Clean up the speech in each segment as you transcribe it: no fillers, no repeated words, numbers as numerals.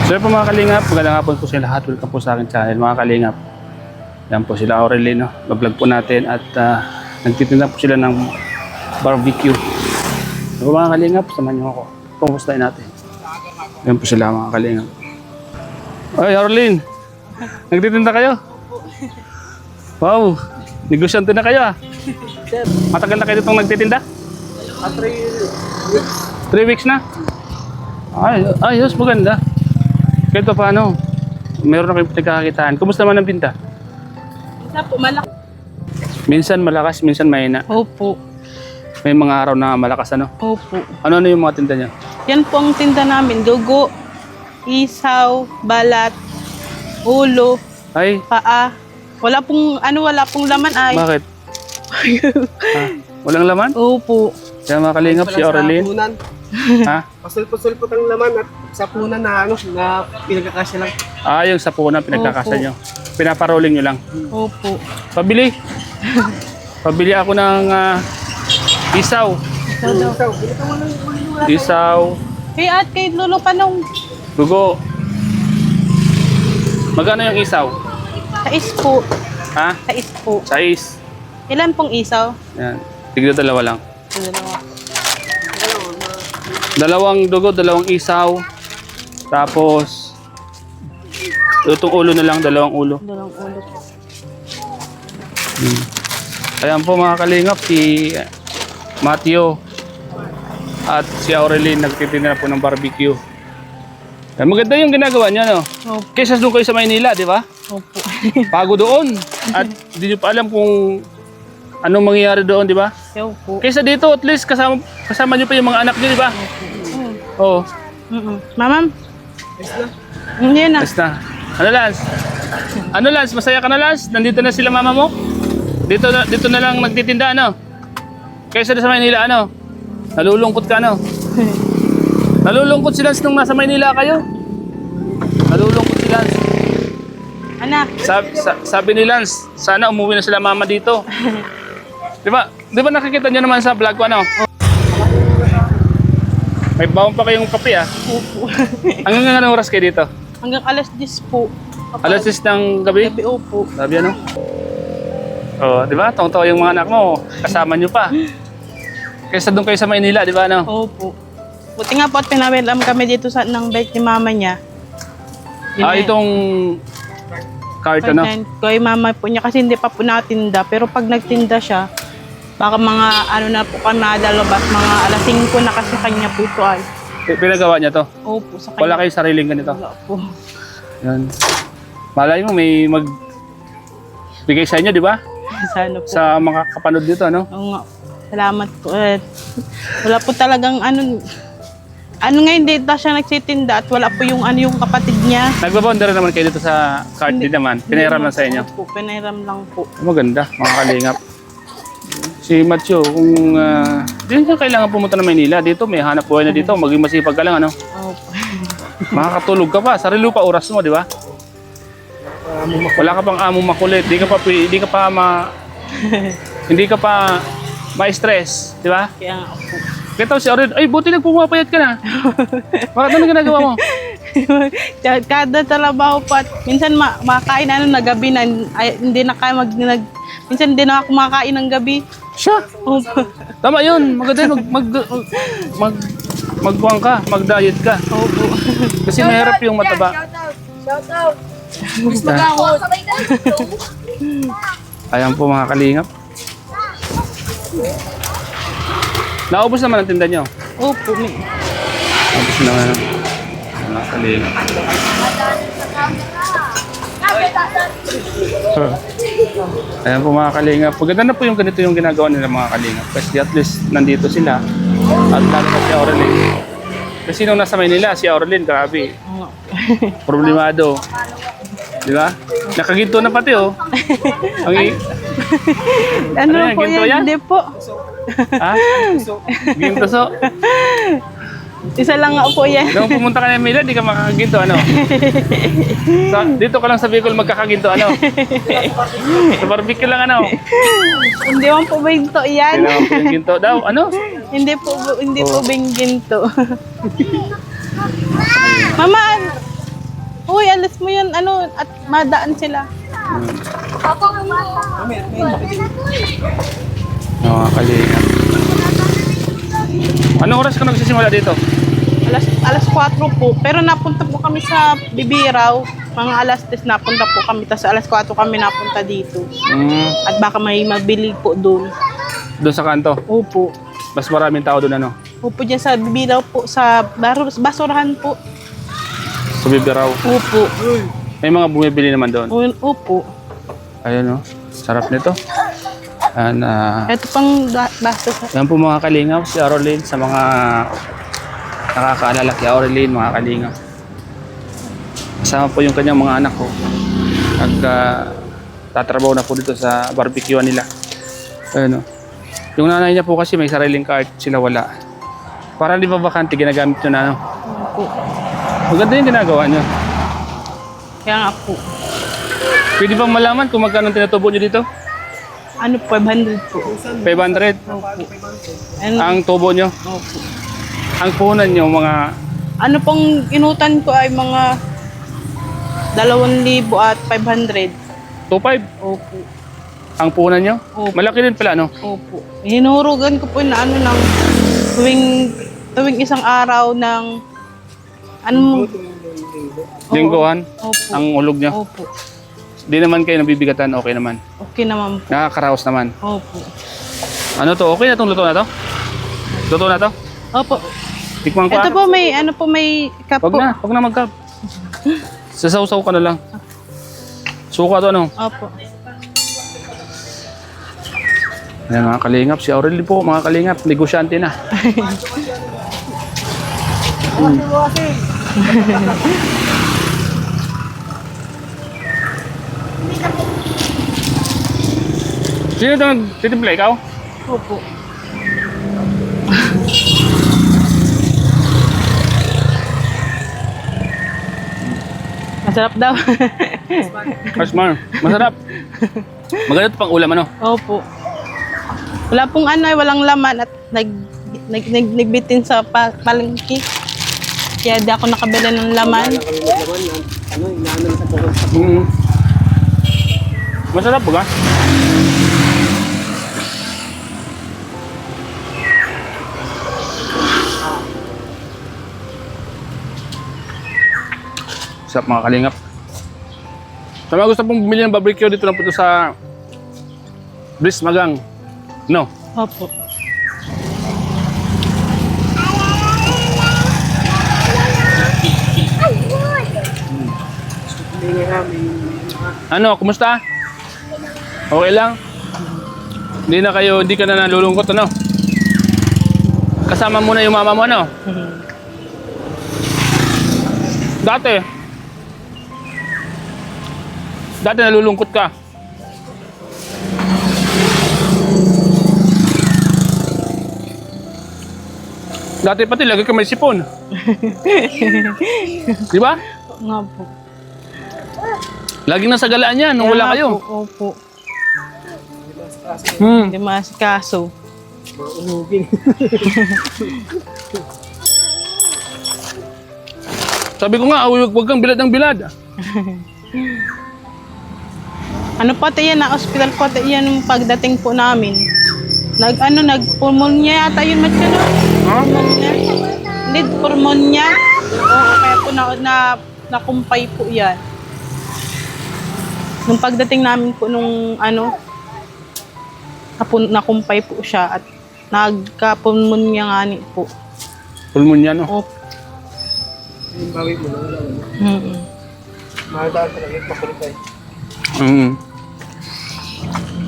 So yun po mga kalingap, magandang hapon po sa lahat. Welcome po sa akin channel mga kalingap. Yan po sila Aurelien, no? Bablog po natin at nagtitinda po sila ng barbecue. So mga kalingap, samahan nyo ako. Pumustahin natin. Yan po sila mga kalingap. Ay Aurelien, nagtitinda kayo? Wow, negosyante na kayo ah. Matagal na kayo itong nagtitinda? 3 weeks na? Ay, ayos, maganda. Kahit pa paano, meron na kayong pinagkakakitaan. Kumusta naman ang pinta? Isa po, malakas. Minsan malakas, minsan mahina. Opo. May mga araw na malakas ano? Opo. Ano yung mga tinda niya? Yan po ang tinda namin. Dugo, isaw, balat, ulo, Ay, paa. Wala pong laman ay. bakit? Walang laman? Opo. Kaya mga kalingap si Aurelien. Ha? Pasulpot ang laman at sapunan na na pinagkakasya lang. Yung sapunan pinagkakasa Opo. nyo. Pinaparoling nyo lang. Opo. Pabili. Pabili ako ng isaw. Ito daw. Isaw, Kaya at kay Lolo Panong. dugo. Magkano yung isaw? Sais po. Ha? Sais po. Sais. Ilan pong isaw? Yan. Tignan dalawa lang. Dalawa. Dalawang dugo, dalawang isaw. Tapos itong ulo na lang, dalawang ulo. Dalawang ulo po. Ayan po mga kalingap, si Matthew at si Aurelien nagtitinda na po ng barbecue. Ayan, maganda yung ginagawa niya, no? Opo. Kaysa doon kayo sa Maynila, di ba? Opo. Pago doon. At di nyo pa alam kung anong mangyayari doon, di ba? Opo. Kaysa dito, at least kasama nyo pa yung mga anak nyo, di ba? Oo. Mamam? Hindi na. Basta. Ano Lance? Ano Lance? Masaya ka na Lance? Nandito na sila mama mo? Dito na lang nagtitinda ano? Kaysa sa Maynila ano? Nalulungkot ka ano? Nalulungkot si Lance nung nasa Maynila kayo? Nalulungkot si Lance. Anak. Sabi ni Lance, sana umuwi na sila mama dito. Di ba nakikita niyo naman sa vlog ko ano? May bawang pa kayong kape ah. Opo. Hanggang anong oras kayo dito? Hanggang alas 10 po. Alas 6 ng gabi? Gabi, opo. Sabi ano? Oh, di ba? Tawang-tawa yung mga anak mo. Kasama nyo pa. Kaysa doon kayo sa Maynila, di ba ano? Opo. Buti nga po at pinawilam kami dito sa ng bike ni mama niya. Itong cart ano? Kay mama po niya kasi hindi pa po natinda. Pero pag nagtinda siya, baka mga ano na po kami madalabas, mga alas 5 na kasi kanya po ito ay. Pinagawa niya to? Opo, sa kanya. Wala kayong sariling ganito? Wala po. Yan. Malay mo may bigay sa inyo, di ba? Sana po. Sa mga kapanood dito, ano? Oo nga. Salamat po. Wala po talagang nga hindi siya nagsitinda at wala po yung yung kapatid niya. Nagbabonder naman kayo dito sa cart din naman. Pinahiram lang sa inyo. Opo, pinahiram lang po. Maganda, mga kalingap. Si Matthew, kung di na kailangan pumunta na Maynila, dito may hanap buhay na dito, maging masipag ka lang, ano? Opo. Makakatulog ka pa, sarili pa oras mo, di ba? Wala ka pang amo makulit, hindi ka pa ma-stress, di ba? Kaya nga po. Kaya si Aurelien, ay buti nagpumapayat ka na. Bakit ano ginagawa mo? Kada trabaho pa, minsan makain na gabi na, hindi na kaya minsan hindi na ako makakain ng gabi. Siya, Opo. tama yun, maganda yun, magbuwang ka, mag-diet ka. Opo. Kasi mahirap yung mataba. Basta. Ayan po mga kalingap. Naubos naman ang tinda nyo. Opo. Naubos naman ang mga kalingap. Ayan po mga kalingap. Maganda na po yung ganito yung ginagawa nila mga kalingap. Kasi at least nandito sila. At lalo na si Aurelien. Kasi nung nasa Maynila, si Aurelien, grabe. Problemado. Di ba? Nakaginto na pati oh. Ano yan, po ginto yan? yan? Hindi po. Ha? Ginto so. Isa lang nga po yan. Nung pumunta ka na Maynila, di ka makakaginto ano? Dito ka lang sa Bicol magkakaginto ano? Sa barbecue lang ano? Hindi man po binto yan. Hindi naman po yung ginto daw. Ano? Hindi po binginto. Mama, ialis mo yan, at madaan sila. Mga kalingap. Anong oras ka nagsisimula dito? Alas 4 po. Pero napunta po kami sa Bibiraw. Mga alas 10 napunta po kami. Tapos alas 4 kami napunta dito. At baka may mabili po doon. Doon sa kanto? Opo. Mas maraming tao doon ano? Opo, dyan sa Bibiraw po. Sa basurahan po. Sa Bibiraw? Opo. May mga bumibili naman doon? Opo. Ayun o. Sarap nito. Ito pang baso. Yan po mga kalingap. Si Aurelien sa mga nakakaalala kay Aurelien, mga kalingap. Kasama po yung kanyang mga anak ko. Tatrabaho na po dito sa barbecue nila. Ayun o. Yung nanay niya po kasi may sariling cart, sila wala. Para di ba bakante, ginagamit nyo na ano. Opo. Maganda yung ginagawa nyo. Kaya nga po. Pwede bang malaman kung magkano tinutubo nyo dito? 500 po. 500? Opo. Ang tubo nyo? Opo. Ang puhunan nyo, mga... Pong inutan ko ay mga 2,500. 2,500? Opo. Ang puhunan nyo? Opo. Malaki din pala, no? Opo. Hinurugan ko po na tuwing isang araw ng Lingguhan? Opo. Ang ulog nyo? Opo. Di naman kayo nabibigatan, okay naman. Okay naman po. Nakakaraos naman. Opo. Ano to? Okay na itong luto na to? Luto na to? Opo. Tikman ko. Ito po may cup po. Wag na mag-cup. Sasaw-saw ka na lang. Suka to, ano? Opo. Yan mga kalingap. Si Aurelien po, mga kalingap. Negosyante na. Sino ito nagtitimpla? Ikaw? Opo. Masarap daw. Kasmar. Masarap. Maganda ito pang ulam, ano? Opo. Wala pong walang laman at nagbitin sa palengke. Kaya di ako nakabili ng laman. Inaano sa pagod. Masarap ba? Sarap mga kalingap. Sa mga gusto pong bumili ng barbecue dito lang po ito sa Bliss Magang. No? Opo. Ano, kumusta? Okay lang? Hindi ka na nalulungkot, ano? Kasama mo na yung mama mo, ano? Dati nalulungkot ka. Dati pati lagi ka may sipon. Di ba? Nga po. Laging nasa galaan yan nung Kaya wala nga kayo. po, opo. Hmm. Hindi masikaso. Maunugin. Sabi ko nga, huwag kang bilad ng bilad. Ano pati yan, na hospital pati yan yung pagdating po namin. Nagpulmonya yata yun, Matsuno. Pulmonya. Hindi, pulmonya. Oo, kaya po nakumpay po yan. Nung pagdating namin po nakumpay po siya at nagka-pulmonya nga ni po. Pulmonya, no? Opo. Yung bawi mo na wala. Mahadaan talaga yung pakulikay.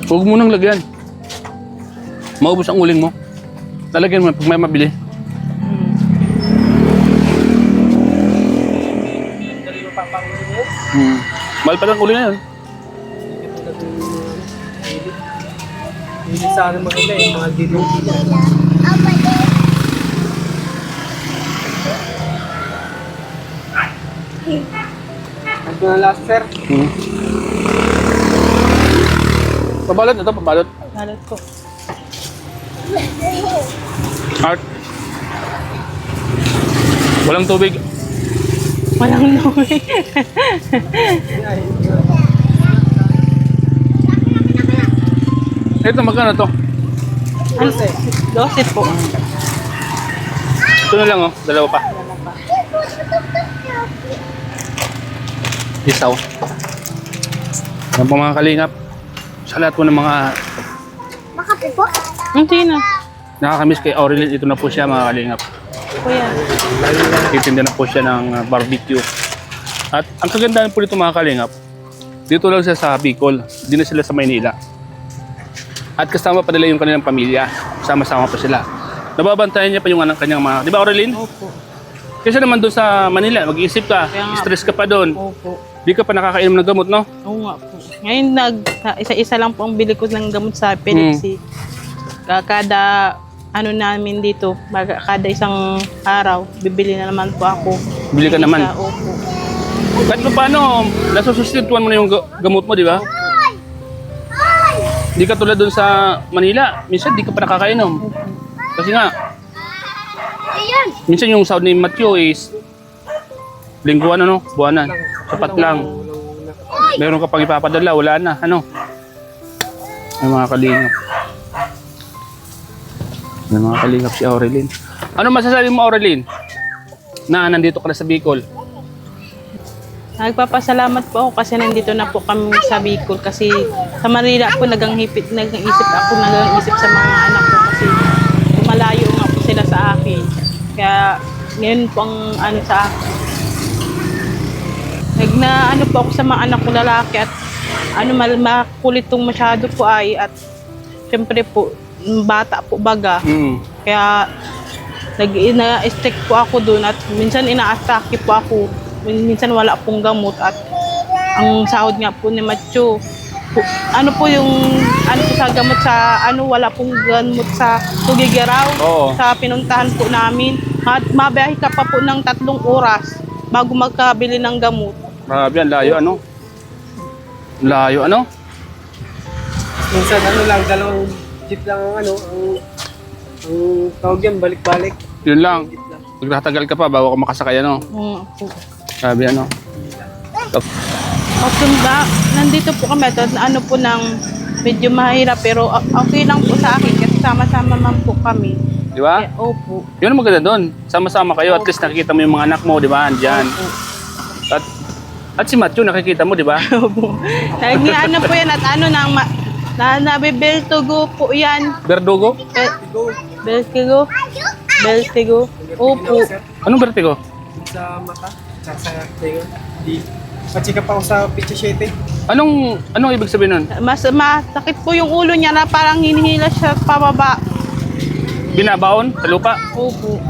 Huwag mo nang lagyan. Maubos ang uling mo. Lalagyan mo pag may mabili. Dali mo papangulin mo. Mahal pa lang uling na yun. Hindi sana maganda yung mga dilong. Ito na last, sir. Pabalot ito, pabalot. Nalat ko. Art. Walang tubig. Walang noy. Ito, magkano to? Ano? 12 po. Ito na lang, oh. Dalawa pa. Isaw. Yan po mga kalingap. Sa lahat po ng mga Hindi na. nakakamiss kay Aurelien, ito na po siya mga kalingap. Kuya. Titinda na po siya ng barbecue. At ang kagandahan po dito mga kalingap, dito lang siya sa Bicol. Hindi na sila sa Maynila. At kasama pa nila yung kanilang pamilya. Sama-sama pa sila. Nababantayan niya pa yung anak kanyang mga... Di ba Aurelien? Opo. Kasi naman doon sa Manila, mag-iisip ka, Kaya nga. stress ka pa doon. Opo. Di ka pa nakakainom ng gamot, no? Oo nga po. Ngayon isa-isa lang po ang bili ko ng gamot sa epilepsy. Kada ano namin dito, kada isang araw, bibili na naman po ako. Bili ka naman. Isa, opo. Kahit pa paano, nasusustituan mo na yung gamot mo, di ba? Di ka tulad doon sa Manila, minsan di ka pa nakakainom. Kasi nga, minsan yung sound ni Matthew is lingguan, ano, buwanan. Sapat lang. Meron ka pang ipapadala, wala na, ano. May mga kalingap. May mga kalingap si Aurelien. Ano masasabi mo, Aurelien? Na nandito ka na sa Bicol? Nagpapasalamat po ako kasi nandito na po kami sa Bicol kasi sa Manila po nag-isip sa mga anak ko kasi malayo nga po sila sa akin. Kaya ngayon po ang ano sa akin. Ano po ako sa mga anak ko lalaki at makulit tong masyado po ay at syempre po bata po baga. Kaya na-stick po ako doon at minsan ina-atake po ako. Minsan wala pong gamot at ang sahod nga po ni Matthew. Ano po yung sa gamot sa wala pong gamot sa Tugigaraw. Oo. Sa pinuntahan po namin. At mabiyahe ka pa po ng 3 oras bago magkabili ng gamot. Grabe yan, layo ano? Layo ano? Minsan lang, 2 jeep lang ang ang tawag yan, balik-balik. Yun lang. Magtatagal ka pa bago ka makasakay ano? Po. Grabe ano? Nandito po kami at po ng medyo mahirap pero okay lang po sa akin kasi sama-sama man po kami. Di ba? Opo. Yun ang maganda doon. Sama-sama kayo, at least nakikita mo yung mga anak mo, di ba? Andyan. At si Matthew nakikita mo, di ba? Opo. Ano po yan at nabibeltugo po yan. Verdugo? Beltigo. Opo. Anong vertigo? Sa mata, sa tayo. Patsika pa ako sa pizza 7. Anong ibig sabihin nun? Mas masakit po yung ulo niya na parang hinihila siya pababa. Binabaon sa lupa? Opo.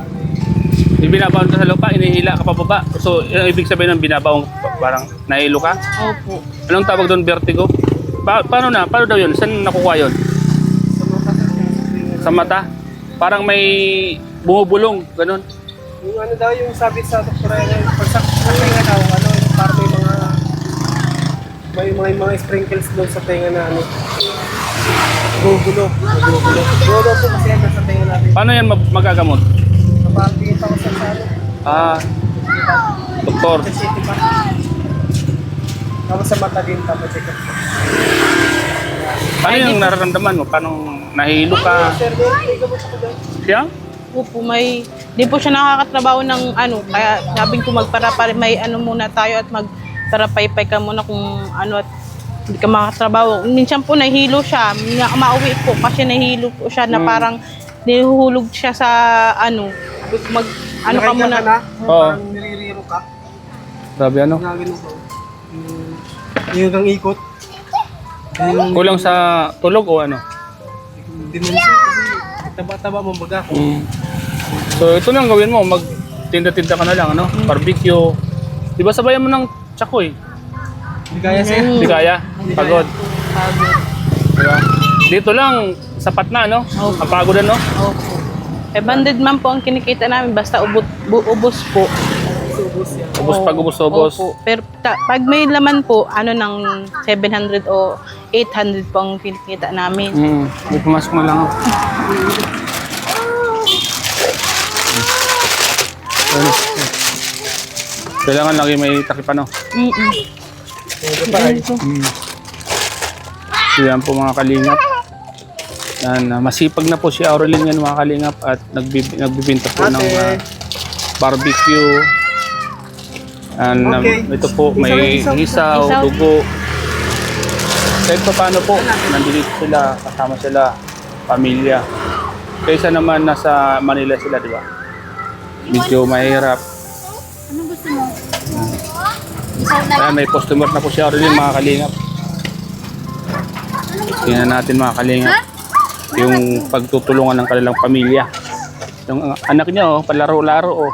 Binabaon ka sa lupa, inihila ka pababa. So, yung ibig sabihin ng binabaon, parang nahilo ka? Opo. Anong tawag doon, vertigo? Paano daw yun? Saan nakukuha yun? Sa mata? Parang may bumubulong, ganun. Yung daw, yung sabi sa doktora, pagsakit nga daw, yung parang may mga sprinkles doon sa tenga na gugulo. Gugulo po kasi yan sa tenga natin. Paano yan magagamot? Napakita ko sa Doktor. Sa city pa. Tapos sa mata din, tapos check up. Ano yung nararamdaman mo? Paano nahilo ka? Sir, may gamot ako doon. Siya? Opo, di po siya nakakatrabaho ng kaya sabi ko may muna tayo at magparapaypay ka muna kung at hindi ka makatrabaho. Minsan po nahihilo siya, mauwi po kasi nahihilo po siya na parang nihuhulog siya sa ka muna. Oo. Parang niririro ka. Sabi ano? Nagano ko. Yung kang ikot. Kulang sa tulog o ano? Dementia kasi taba-taba mo baga. So ito na ang gawin mo, magtinda-tinda ka na lang, ano? Barbecue. Di ba sabayan mo ng tsakoy? Hindi kaya sir. Hindi kaya? Pagod. Pagod. Diba? Dito lang, sapat na, no? Ang pagod ano? Opo. Banded man po ang kinikita namin basta ubos po. Ubos pag ubos. Opo. Pero pag may laman po, ng 700 o 800 po ang kinikita namin. May pumasok na lang ako. Kailangan lagi may takip ano. Ito pa ay. So yan po mga kalingap. Yan, masipag na po si Aurelien yan mga kalingap at nagbibinta po ng barbecue. And, Okay. ito po may isaw, Isaw. dugo. Kahit pa paano po, nandito sila, kasama sila, pamilya. Kaysa naman nasa Manila sila, di ba? Medyo mahirap. Anong gusto mo? Isaw na. Ayan, may customer na po si Aurelien mga kalingap. Tingnan natin mga kalingap. Yung pagtutulungan ng kanilang pamilya. Yung anak niya, oh, palaro-laro, oh.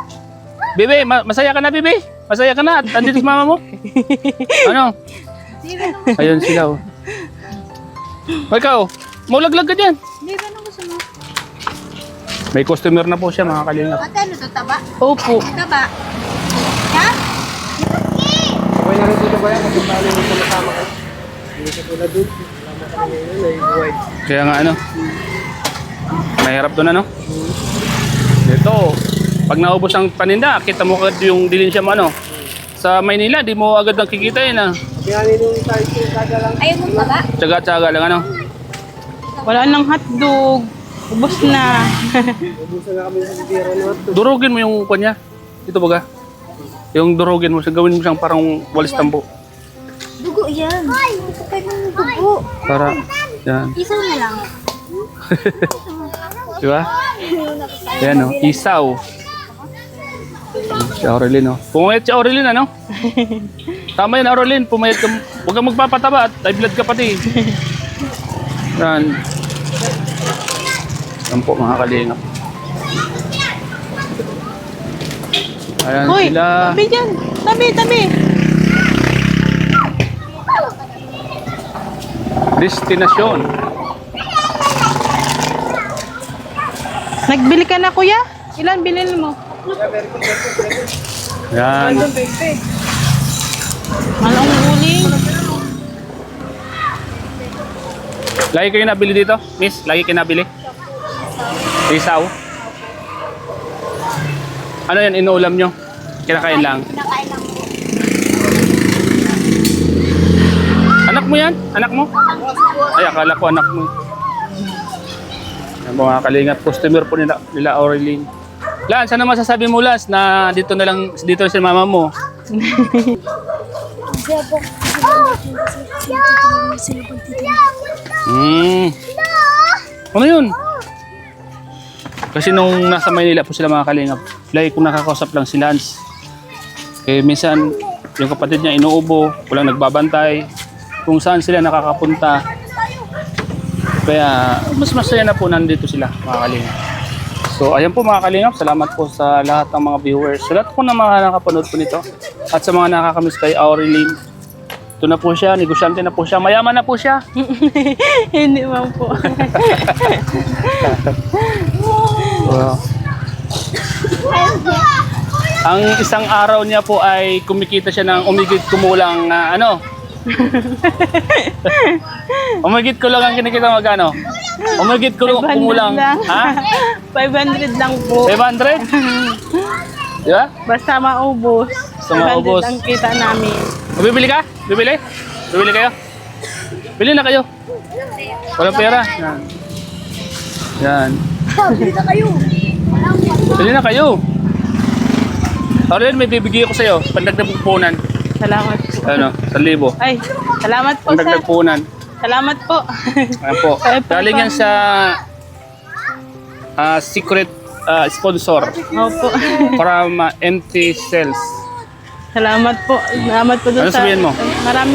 Bebe, masaya ka na, Bebe? Masaya ka na? Andito si mama mo? Ano? Ayun sila, oh. O ikaw, maulaglag ka dyan. Hindi, anong gusto mo? May customer na po siya mga kalingap. Ate, ano to? Taba? Opo. Taba? Ha? Okay na rin dito ba yan? Kasi paano yung sumasama ka? Hindi ka tulad doon. Kasama ka ngayon ay buhay. Kaya nga ano, mahirap doon ano. Ito, pag naubos ang paninda, kita mo agad yung dilin siya mo ano. Sa Maynila, di mo agad nakikita yun ah. Kaya nung tayo kada lang. Ayaw mo taba? Tsaga-tsaga lang ano. Wala nang hotdog. Ubos na. Ubusan na kami sa biro na ito. Durugin mo yung kanya. Ito baga. Yung durugin mo, gawin mo siyang parang walis tambo. Dugo yan. Ay, kapag ng dugo. Para, yan. Isaw na lang. Di ba? Yan o, isaw. Si Aurelien o. Pumayat si Aurelien ano? Tama yan Aurelien, pumayat ka. Huwag kang magpapataba at high blood ka pati. Yan. Yan po mga kalingap. Ayan Hoy, sila. tabi dyan. Tabi. Destinasyon. Nagbili ka na kuya? Ilan bilhin mo? Yan. Malong uling. Lagi kayo nabili dito? Miss, lagi kayo nabili? Isaw? Ano yan, inuulam nyo? Kinakain lang. Kinakain lang. Anak mo yan? Anak mo? Ay, akala ko anak mo. Yan mga kalingap, customer po nila Aurelien. Lance, ano masasabi mo Lance na dito na lang si mama mo? Ano yun? Kasi nung nasa Maynila po sila mga kalingap, lagi kong nakakausap lang si Lance. Eh minsan, yung kapatid niya inuubo, walang nagbabantay, kung saan sila nakakapunta. Kaya mas masaya na po nandito sila mga kalingap. So ayan po mga kalingap, salamat po sa lahat ng mga viewers. Sa lahat po ng mga nakapanood po nito. At sa mga nakakamiss kay Aurelien. Ito na po siya, negosyante na po siya, mayaman na po siya. Hindi man po. Wow. Ang isang araw niya po ay kumikita siya ng umigit kumulang ano? Umigit ko lang ang kinikita magkano? Umigit ko 500 kumulang. lang. Ha? 500 lang po. 500? Di ba? Basta maubos. Basta maubos. 500 ang kita namin. Bibili ka? Bibili? Bibili kayo? Bili na kayo. Walang pera. Yan. Yan. Bili na kayo. Bili na kayo. Aurelien, may bibigay ako sa'yo. Pandagdag pupunan. Salamat po. Ano? 1,000. Ay, salamat po Pandagdag sir. pupunan. Salamat po. Ayan po. Ay, po, Galing yan sa secret sponsor Opo. from empty cells. Salamat po. Salamat po Ano dun sa... sabihin mo?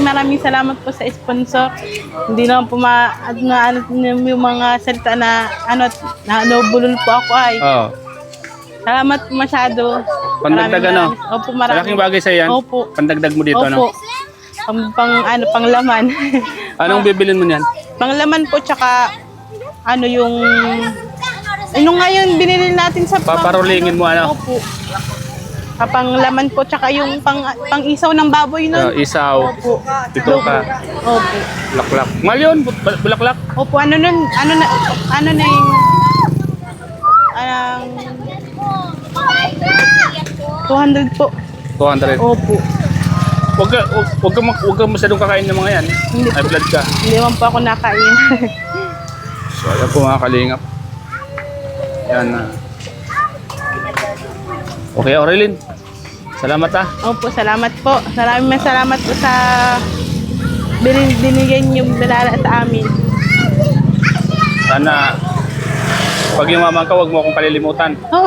Maraming salamat po sa sponsor. Hindi naman po ano yung mga salita na bulol po ako ay. Oh. Salamat po masyado. Pandagdag ano? Opo, maraming. Malaking bagay sa'yo yan? Opo. Pandagdag mo dito ano? Opo. Pang laman. Anong bibilin mo niyan? Pang laman po tsaka yung nga yung binili natin sa Paparulingin mo ano? Opo. Pang laman po tsaka yung pang isaw ng baboy nun. Isaw. Opo. Ito ka. Opo. Bulaklak. Mahal yun? Bulaklak? Opo, ano na yung 200 po. 200. Opo. Huwag ka masyadong kakain ng mga yan. Hindi High po. blood ka. Hindi naman po ako nakain. So, ayan po mga kalingap. Yan na. Okay, Aurelin. Salamat ah. Opo, salamat po. Maraming salamat po sa binigyan niyo binala sa amin. Sana pag yumaman ka, huwag mo akong kalilimutan. Oh.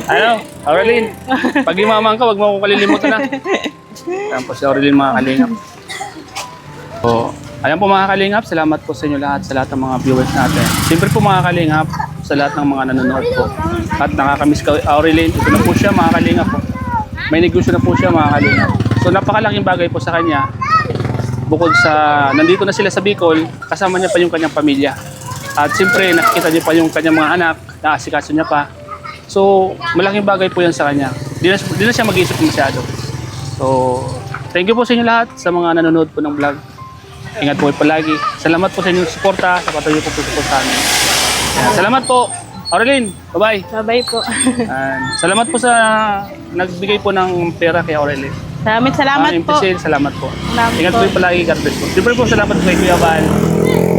Ano? Aurelin, pag yumaman ka, huwag mo akong kalilimutan na. Ayan po si Aurelin mga kalingap. So, ayan po mga kalingap, salamat po sa inyo lahat, sa lahat ng mga viewers natin. Siyempre po mga kalingap, sa lahat ng mga nanonood po. At nakakamiss ka, Aurelin, ito na po siya mga kalingap po. May negosyo na po siya mga kalingap. So napakalaking bagay po sa kanya. Bukod sa, nandito na sila sa Bicol, kasama niya pa yung kanyang pamilya. At siyempre, nakikita niyo pa yung kanyang mga anak, naasikaso niya pa. So, malaking bagay po yan sa kanya. Di na siya mag-iisip masyado. So, thank you po sa inyo lahat, sa mga nanonood po ng vlog. Ingat po kayo palagi. Salamat po sa inyong suporta, sa patuloy po suportahan. Salamat po, Aurelin. Bye-bye. Bye-bye po. Salamat po sa nagbigay po ng pera kay Aurelin. Salamat po. Impisil, salamat po. Salamat Ingat po. po yung palagi, God bless po. Siyempre po, salamat po kay Kuya Val,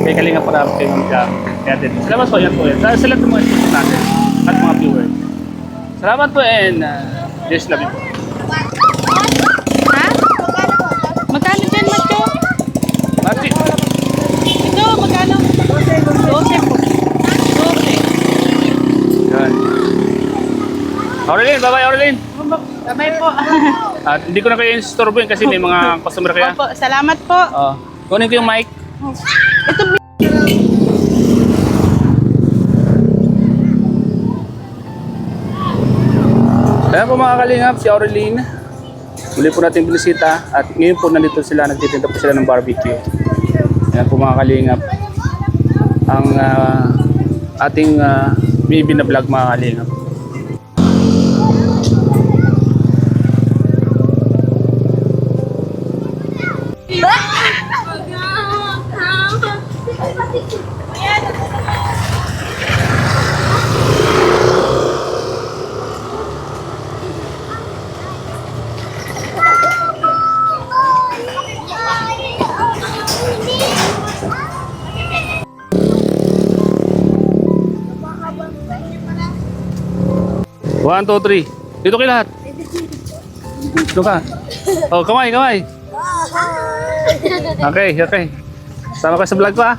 kay Kalinga Parap, kay Ma'am Jam, kay Atin. Salamat po, yan po yan. Sa lahat ng mga sponsor natin at mga viewers. Salamat po and just love you po. Ha? Magkano dyan, Macho? Mati, Ito, magkano? 12 po. 12. yan. Aurelin, bye-bye Aurelin. Bye-bye po. At hindi ko na kayo instorbohin kasi may mga customer kaya. Opo, salamat po. Kunin ko yung mic. Ito, Kaya po mga kalingap, si Aurelin. Muli po natin binisita at ngayon po nandito sila, nagtitinda po sila ng barbecue. Ayan po mga kalingap. Ang ating maybe na vlog mga kalingap. One, two, three. Dito kayo lahat. Dito ka. Oh, kamay, kamay. Okay, okay. Sama ka sa vlog ko ah.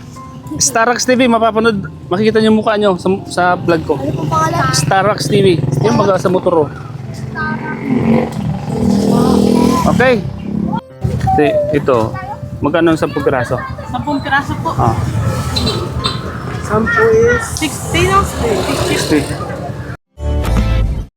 Starrocks TV, mapapanood, makikita niyo yung mukha niyo sa vlog ko. Starrocks TV. Yung mga sa motor. Okay. Ito. Magkano sa 10 piraso? 10 piraso po. Ah, 10 is 60 no? 60.